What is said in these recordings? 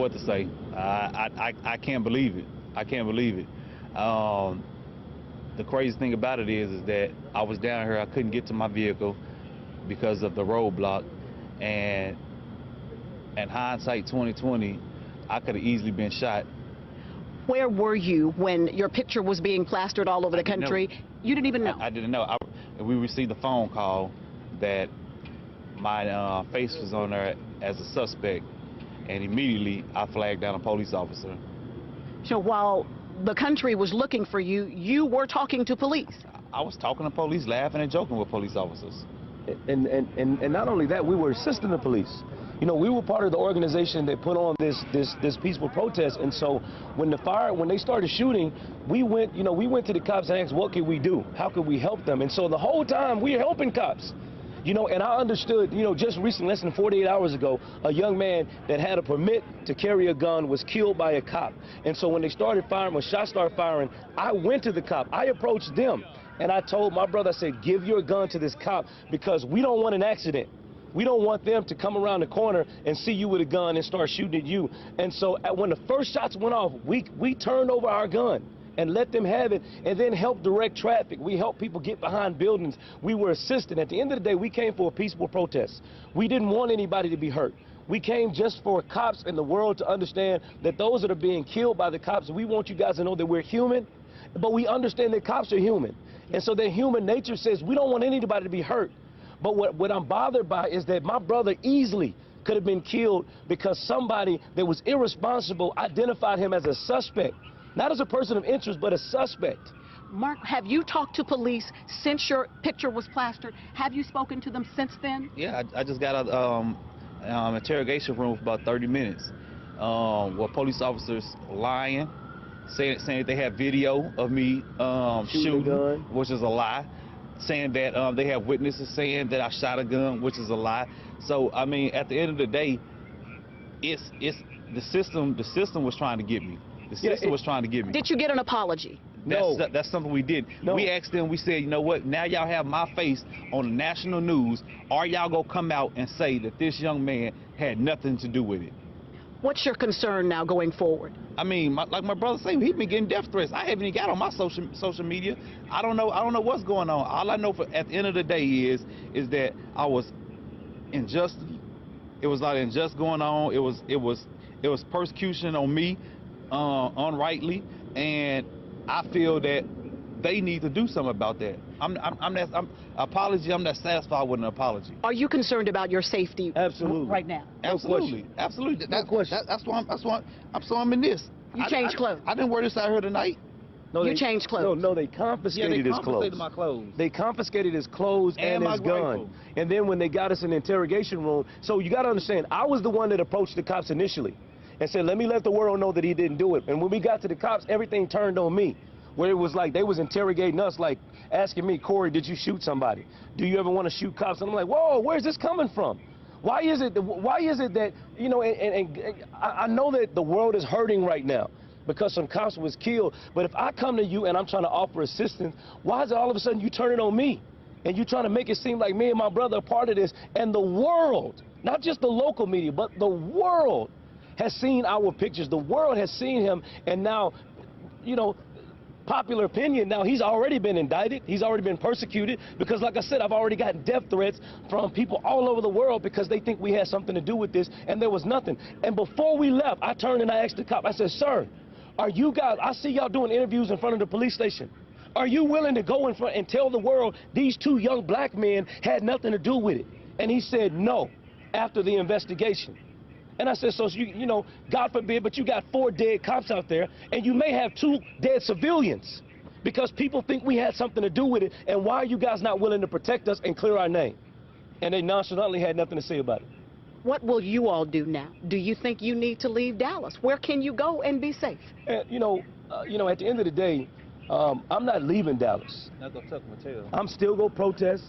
what to say. I can't believe it. I can't believe it. The crazy thing about it is that I was down here. I couldn't get to my vehicle because of the roadblock, and hindsight 2020, I could have easily been shot. Where were you when your picture was being plastered all over the country? You didn't even know? I didn't know. We received a phone call that my face was on there as a suspect, and immediately I flagged down a police officer. So while the country was looking for you, you were talking to police? I was talking to police, laughing and joking with police officers. And not only that, we were assisting the police. You know, we were part of the organization that put on this peaceful protest, and so when they started shooting, we went to the cops and asked, what could we do? How could we help them? And so the whole time we were helping cops. You know, and I understood, you know, just recently, less than 48 hours ago, a young man that had a permit to carry a gun was killed by a cop. And so when they started firing, when shots started firing, I went to the cop. I approached them, and I told my brother, I said, give your gun to this cop because we don't want an accident. We don't want them to come around the corner and see you with a gun and start shooting at you. And so when the first shots went off, we turned over our gun and let them have it, and then help direct traffic. We helped people get behind buildings. We were assisting. At the end of the day, we came for a peaceful protest. We didn't want anybody to be hurt. We came just for cops and the world to understand that those that are being killed by the cops, we want you guys to know that we're human, but we understand that cops are human. And so their human nature says we don't want anybody to be hurt. But what I'm bothered by is that my brother easily could have been killed because somebody that was irresponsible identified him as a suspect. Not as a person of interest, but a suspect. Mark, have you talked to police since your picture was plastered? Have you spoken to them since then? Yeah, I just got out of interrogation room for about 30 minutes. Where police officers lying, saying they have video of me shooting, which is a lie. Saying that they have witnesses saying that I shot a gun, which is a lie. So I mean, at the end of the day, it's the system. The system was trying to get me. The system was trying to get me. Did you get an apology? No. That's something we did. No. We asked them, we said, you know what, now y'all have my face on the national news. Are y'all going to come out and say that this young man had nothing to do with it? What's your concern now going forward? I mean, like my brother said, he's been getting death threats. I haven't even got on my social media. I don't know what's going on. All I know at the end of the day is that I was unjust. It was a lot of unjust going on. It was persecution on me. Unrightly, and I feel that they need to do something about that. I'm not satisfied with an apology. Are you concerned about your safety? Absolutely. Right now? Absolutely, absolutely. No question. That's why I'm in this. You changed clothes. I didn't wear this out here tonight. No, you changed clothes. No, they confiscated his clothes. Confiscated my clothes. They confiscated his clothes and his gun. Rifle. And then when they got us in the interrogation room, so you got to understand, I was the one that approached the cops initially and said, let me let the world know that he didn't do it. And when we got to the cops, everything turned on me, where it was like they was interrogating us, like asking me, Corey, did you shoot somebody? Do you ever want to shoot cops? And I'm like, whoa, where's this coming from? Why is it that, you know, and I know that the world is hurting right now because some cops was killed, but if I come to you and I'm trying to offer assistance, why is it all of a sudden you turn it on me? And you trying to make it seem like me and my brother are part of this, and the world, not just the local media, but the world has seen our pictures. The world has seen him, and now, you know, popular opinion, now he's already been indicted. He's already been persecuted because, like I said, I've already gotten death threats from people all over the world because they think we had something to do with this, and there was nothing. And before we left, I turned and I asked the cop, I said, sir, are you guys, I see y'all doing interviews in front of the police station. Are you willing to go in front and tell the world these two young black men had nothing to do with it? And he said no after the investigation. And I said, so you know, God forbid, but you got 4 dead cops out there, and you may have 2 dead civilians because people think we had something to do with it, and why are you guys not willing to protect us and clear our name? And they nonchalantly had nothing to say about it. What will you all do now? Do you think you need to leave Dallas? Where can you go and be safe? And, you know, at the end of the day, I'm not leaving Dallas. Not gonna tuck my tail. I'm still gonna protest.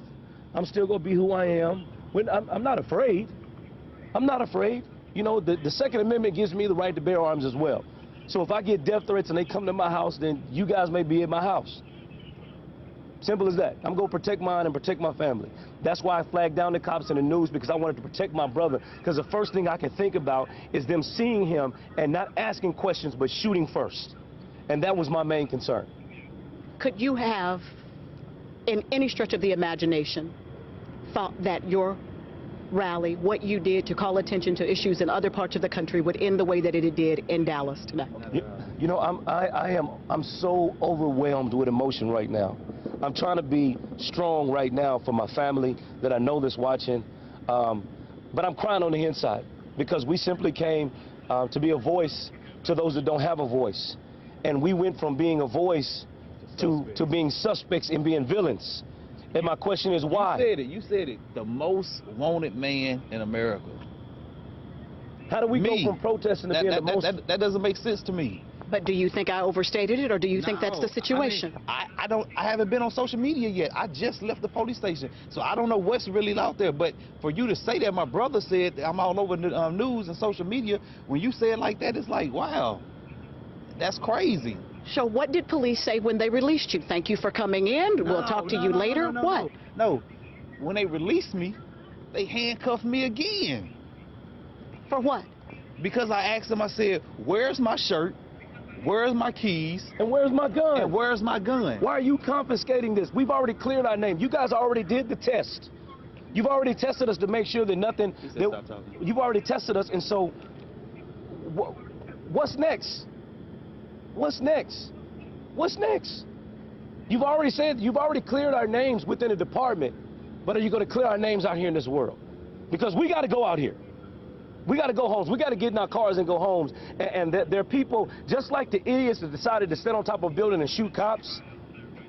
I'm still gonna be who I am. I'm not afraid. I'm not afraid. You know, the Second Amendment gives me the right to bear arms as well. So if I get death threats and they come to my house, then you guys may be at my house. Simple as that. I'm going to protect mine and protect my family. That's why I flagged down the cops in the news, because I wanted to protect my brother. Because the first thing I can think about is them seeing him and not asking questions, but shooting first. And that was my main concern. Could you have, in any stretch of the imagination, thought that your rally, what you did to call attention to issues in other parts of the country, would end the way that it did in Dallas tonight? You know, I'm so overwhelmed with emotion right now. I'm trying to be strong right now for my family that I know that's watching, but I'm crying on the inside because we simply came to be a voice to those that don't have a voice, and we went from being a voice to being suspects and being villains. And my question is why? You said it. The most wanted man in America. How do we go from protesting to being the most? That doesn't make sense to me. But do you think I overstated it, or do you think that's the situation? I mean, I haven't been on social media yet. I just left the police station, so I don't know what's really out there. But for you to say that, my brother said that I'm all over the news and social media, when you say it like that, it's like, wow, that's crazy. So what did police say when they released you? Thank you for coming in. We'll talk to you later. What? No, when they released me, they handcuffed me again. For what? Because I asked them, I said, where's my shirt? Where's my keys? And where's my gun? And where's my gun? Why are you confiscating this? We've already cleared our name. You guys already did the test. You've already tested us to make sure that nothing... Stop talking. You've already tested us, and so what's next? What's next? What's next? You've already cleared our names within the department, but are you going to clear our names out here in this world? Because we got to go out here. We got to go homes. We got to get in our cars and go homes. And there are people, just like the idiots that decided to stand on top of a building and shoot cops,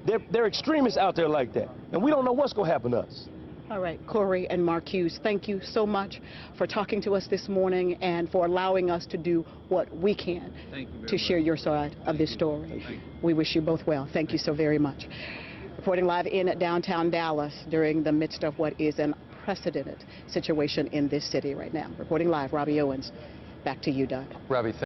there are extremists out there like that. And we don't know what's going to happen to us. All right, Corey and Marcuse, thank you so much for talking to us this morning and for allowing us to do what we can to share your side of this story. We wish you both well. Thank you so very much. Reporting live in downtown Dallas during the midst of what is an unprecedented situation in this city right now. Reporting live, Robbie Owens. Back to you, Doug. Robbie,